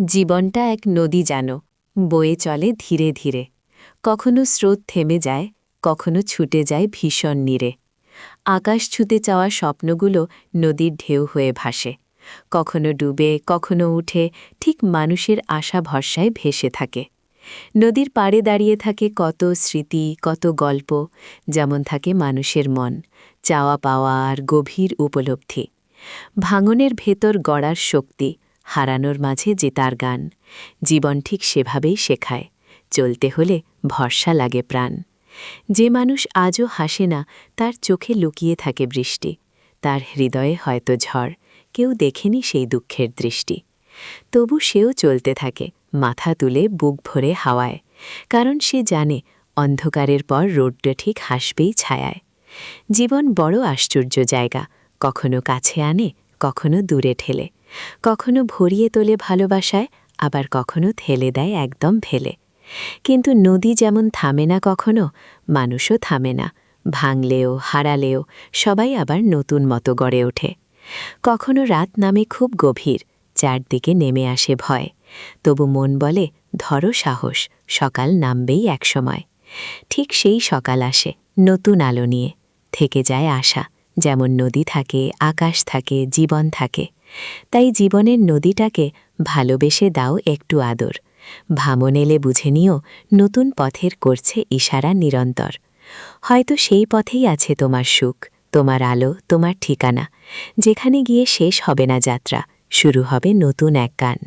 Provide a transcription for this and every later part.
জীবনটা এক নদী জানো, বয়ে চলে ধীরে ধীরে। কখনো স্রোত থেমে যায়, কখনো ছুটে যায় ভীষণ নীরে। আকাশ ছুতে চাওয়া স্বপ্নগুলো নদীর ঢেউ হয়ে ভাসে। কখনো ডুবে, কখনো উঠে, ঠিক মানুষের আশা ভরসায় ভেসে থাকে। নদীর পাড়ে দাঁড়িয়ে থাকে কত স্মৃতি, কত গল্প, যেমন থাকে মানুষের মন, চাওয়া পাওয়া আর গভীর উপলব্ধি। ভাঙনের ভেতর গড়ার শক্তি, হারানোর মাঝে জেতার গান। জীবন ঠিক সেভাবেই শেখায়, চলতে হলে ভরসা লাগে প্রাণ। যে মানুষ আজও হাসে না, তার চোখে লুকিয়ে থাকে বৃষ্টি, তার হৃদয়ে হয়তো ঝড়, কেউ দেখেনি সেই দুঃখের দৃষ্টি। তবু সেও চলতে থাকে, মাথা তুলে বুক ভরে হাওয়ায়, কারণ সে জানে অন্ধকারের পর রোদটা ঠিক হাসবেই ছায়ায়। জীবন বড় আশ্চর্য জায়গা, কখনো কাছে আনে, কখনো দূরে ঠেলে, কখনো ভরিয়ে তোলে ভালোবাসায়, আবার কখনো ঠেলে দেয় একদম ফেলে। কিন্তু নদী যেমন থামে না কখনো, মানুষও থামে না। ভাঙলেও, হারালেও সবাই আবার নতুন মতো গড়ে ওঠে। কখনো রাত নামে খুব গভীর, চারদিকে নেমে আসে ভয়, তবু মন বলে ধরো সাহস, সকাল নামবেই একসময়। ঠিক সেই সকাল আসে নতুন আলো নিয়ে, থেকে যায় আশা। যেমন নদী থাকে, আকাশ থাকে, জীবন থাকে। তাই জীবনের নদীটাকে ভালোবেসে দাও একটু আদর। ভামন এলে বুঝে নিও, নতুন পথের করছে ইশারা নিরন্তর। হয়তো সেই পথেই আছে তোমার সুখ, তোমার আলো, তোমার ঠিকানা, যেখানে গিয়ে শেষ হবে না যাত্রা, শুরু হবে নতুন এক গান।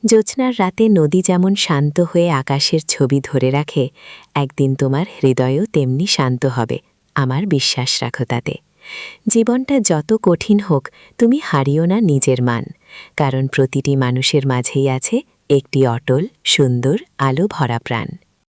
জ্যোৎস্নার রাতে নদী যেমন শান্ত হয়ে আকাশের ছবি ধরে রাখে, একদিন তোমার হৃদয়ও তেমনি শান্ত হবে, আমার বিশ্বাস রাখো তাতে। জীবনটা যত কঠিন হোক, তুমি হারিও না নিজের মান, কারণ প্রতিটি মানুষের মাঝেই আছে একটি অটল, সুন্দর, আলো ভরা প্রাণ।